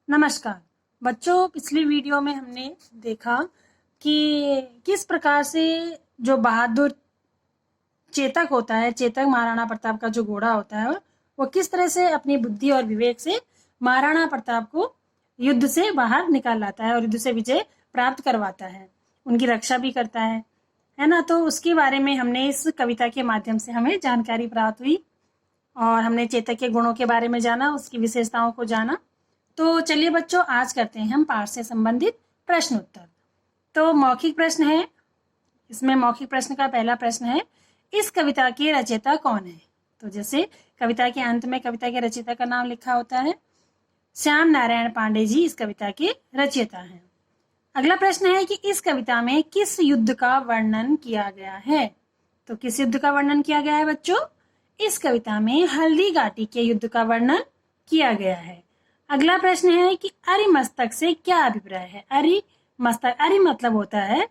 नमस्कार बच्चों, पिछली वीडियो में हमने देखा कि किस प्रकार से जो बहादुर चेतक होता है, चेतक महाराणा प्रताप का जो घोड़ा होता है, वो किस तरह से अपनी बुद्धि और विवेक से महाराणा प्रताप को युद्ध से बाहर निकाल लाता है और युद्ध से विजय प्राप्त करवाता है, उनकी रक्षा भी करता है ना। तो उसके बारे में हमने इस कविता के माध्यम से हमें जानकारी प्राप्त हुई और हमने चेतक के गुणों के बारे में जाना, उसकी विशेषताओं को जाना। तो चलिए बच्चों, आज करते हैं हम पाठ से संबंधित प्रश्न उत्तर। तो मौखिक प्रश्न है, इसमें मौखिक प्रश्न का पहला प्रश्न है, इस कविता के रचयिता कौन है? तो जैसे कविता के अंत में कविता के रचयिता का नाम लिखा होता है, श्याम नारायण पांडे जी इस कविता के रचयिता हैं। अगला प्रश्न है कि इस कविता में किस युद्ध का वर्णन किया गया है? तो किस युद्ध का वर्णन किया गया है बच्चों? इस कविता में हल्दी घाटी के युद्ध का वर्णन किया गया है। अगला प्रश्न है कि अरिमस्तक से क्या अभिप्राय है? अरिमस्तक, अरि मतलब होता है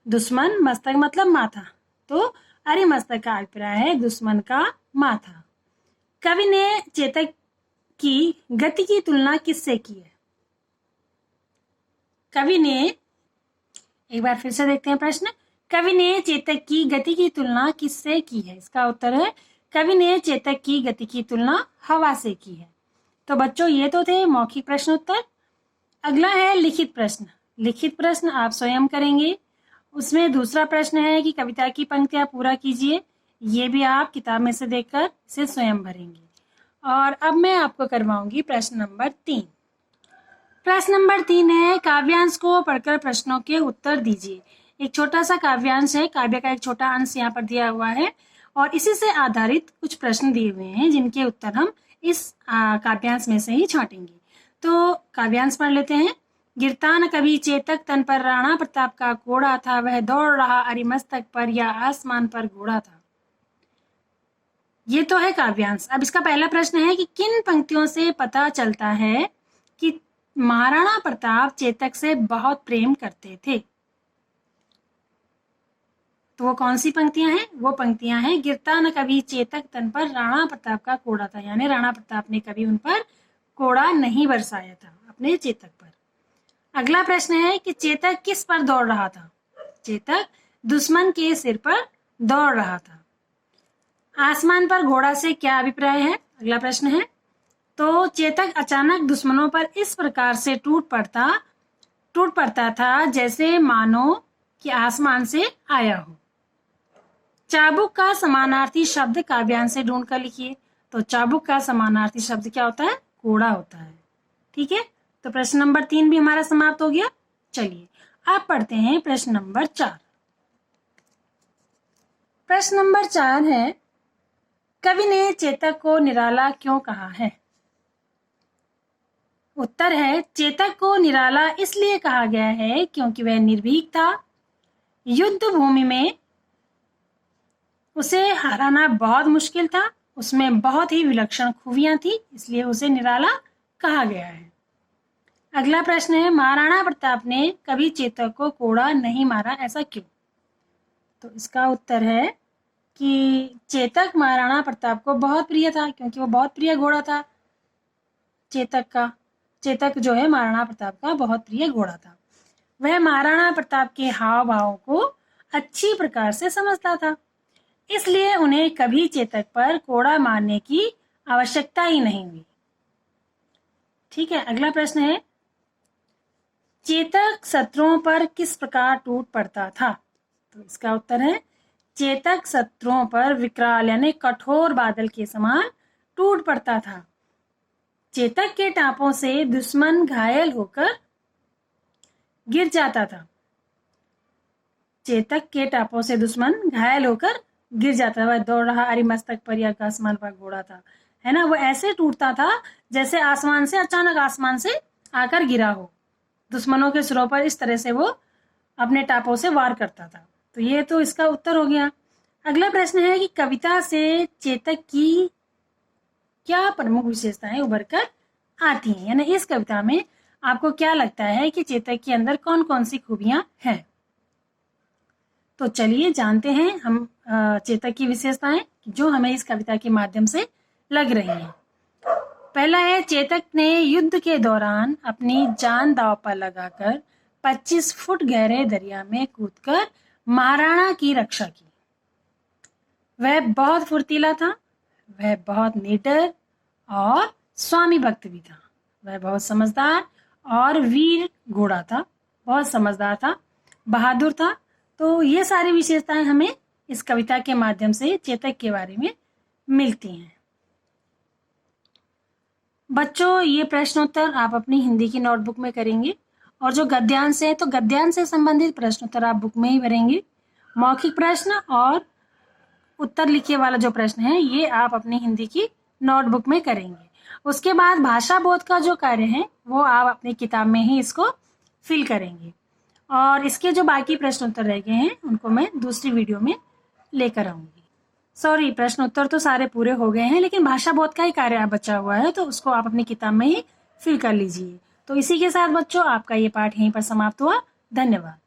दुश्मन, मस्तक मतलब माथा, तो अरिमस्तक का अभिप्राय है दुश्मन का माथा। कवि ने चेतक की गति की तुलना किससे की है? कवि ने, एक बार फिर से देखते हैं प्रश्न, कवि ने चेतक की गति की तुलना किससे की है? इसका उत्तर है कवि ने चेतक की गति की तुलना हवा से की है। तो बच्चों, ये तो थे मौखिक प्रश्न उत्तर। अगला है लिखित प्रश्न। लिखित प्रश्न आप स्वयं करेंगे। उसमें दूसरा प्रश्न है कि कविता की पंक्तियां पूरा कीजिए। ये भी आप किताब में से देखकर इसे स्वयं भरेंगे। और अब मैं आपको करवाऊंगी प्रश्न नंबर 3। प्रश्न नंबर 3 है, काव्यांश को पढ़कर प्रश्नों के उत्तर दीजिए। एक छोटा सा काव्यांश है, काव्य का एक छोटा अंश यहाँ पर दिया हुआ है और इसी से आधारित कुछ प्रश्न दिए हुए हैं जिनके उत्तर हम इस काव्यांश में से ही छांटेंगे। तो काव्यांश पढ़ लेते हैं। गिरता न कभी चेतक तन पर राणा प्रताप का घोड़ा था, वह दौड़ रहा अरिमस्तक पर या आसमान पर घोड़ा था। ये तो है काव्यांश। अब इसका पहला प्रश्न है कि किन पंक्तियों से पता चलता है कि महाराणा प्रताप चेतक से बहुत प्रेम करते थे? तो वो कौन सी पंक्तियां हैं? वो पंक्तियां हैं, गिरता न कभी चेतक तन पर राणा प्रताप का कोड़ा था, यानी राणा प्रताप ने कभी उन पर कोड़ा नहीं बरसाया था, अपने चेतक पर। अगला प्रश्न है कि चेतक किस पर दौड़ रहा था? चेतक दुश्मन के सिर पर दौड़ रहा था। आसमान पर घोड़ा से क्या अभिप्राय है? अगला प्रश्न है। तो चेतक अचानक दुश्मनों पर इस प्रकार से टूट पड़ता था जैसे मानो कि आसमान से आया हो। चाबुक का समानार्थी शब्द काव्यांश से ढूंढ कर लिखिए। तो चाबुक का समानार्थी शब्द क्या होता है? कोड़ा होता है। ठीक है, तो प्रश्न नंबर 3 भी हमारा समाप्त हो गया। चलिए अब पढ़ते हैं प्रश्न नंबर 4। प्रश्न नंबर 4 है, कवि ने चेतक को निराला क्यों कहा है? उत्तर है, चेतक को निराला इसलिए कहा गया है क्योंकि वह निर्भीक था। युद्ध भूमि में उसे हराना बहुत मुश्किल था, उसमें बहुत ही विलक्षण खूबियां थी, इसलिए उसे निराला कहा गया है। अगला प्रश्न है, महाराणा प्रताप ने कभी चेतक को कोड़ा नहीं मारा, ऐसा क्यों? तो इसका उत्तर है कि चेतक महाराणा प्रताप को बहुत प्रिय था, क्योंकि वो बहुत प्रिय घोड़ा था चेतक का। चेतक जो है महाराणा प्रताप का बहुत प्रिय घोड़ा था। वह महाराणा प्रताप के हाव भाव को अच्छी प्रकार से समझता था, इसलिए उन्हें कभी चेतक पर कोड़ा मारने की आवश्यकता ही नहीं हुई। ठीक है, अगला प्रश्न है, चेतक शत्रुओं पर किस प्रकार टूट पड़ता था? तो इसका उत्तर है, चेतक शत्रुओं पर विकराल यानी कठोर बादल के समान टूट पड़ता था। चेतक के टापों से दुश्मन घायल होकर गिर जाता था। चेतक के टापों से दुश्मन घायल होकर गिर जाता था। वह दौड़ रहा अरिमस्तक पर या आसमान पर घोड़ा था, है ना। वो ऐसे टूटता था जैसे अचानक आसमान से आकर गिरा हो। दुश्मनों के सिरों पर इस तरह से वो अपने टापों से वार करता था। तो ये तो इसका उत्तर हो गया। अगला प्रश्न है कि कविता से चेतक की क्या प्रमुख विशेषताएं उभर कर आती हैं, यानी इस कविता में आपको क्या लगता है कि चेतक के अंदर कौन कौन सी खूबियां हैं? तो चलिए जानते हैं हम चेतक की विशेषताएं जो हमें इस कविता के माध्यम से लग रही हैं। पहला है, चेतक ने युद्ध के दौरान अपनी जान दांव पर लगाकर 25 फुट गहरे दरिया में कूदकर महाराणा की रक्षा की। वह बहुत फुर्तीला था, वह बहुत निडर और स्वामी भक्त भी था। वह बहुत समझदार और वीर घोड़ा था, बहुत समझदार था, बहादुर था। तो ये सारी विशेषताएं हमें इस कविता के माध्यम से चेतक के बारे में मिलती हैं। बच्चों, ये प्रश्नोत्तर आप अपनी हिंदी की नोटबुक में करेंगे और जो गद्यांश है तो गद्यांश से संबंधित प्रश्नोत्तर आप बुक में ही भरेंगे। मौखिक प्रश्न और उत्तर लिखिए वाला जो प्रश्न है ये आप अपनी हिंदी की नोटबुक में करेंगे। उसके बाद भाषा बोध का जो कार्य है वो आप अपनी किताब में ही इसको फिल करेंगे और इसके जो बाकी प्रश्नोत्तर रह गए हैं उनको मैं दूसरी वीडियो में लेकर आऊंगी। सॉरी, प्रश्नोत्तर तो सारे पूरे हो गए हैं, लेकिन भाषा बोध का ही कार्य बचा हुआ है तो उसको आप अपनी किताब में ही फिल कर लीजिए। तो इसी के साथ बच्चों आपका ये पाठ यहीं पर समाप्त हुआ। धन्यवाद।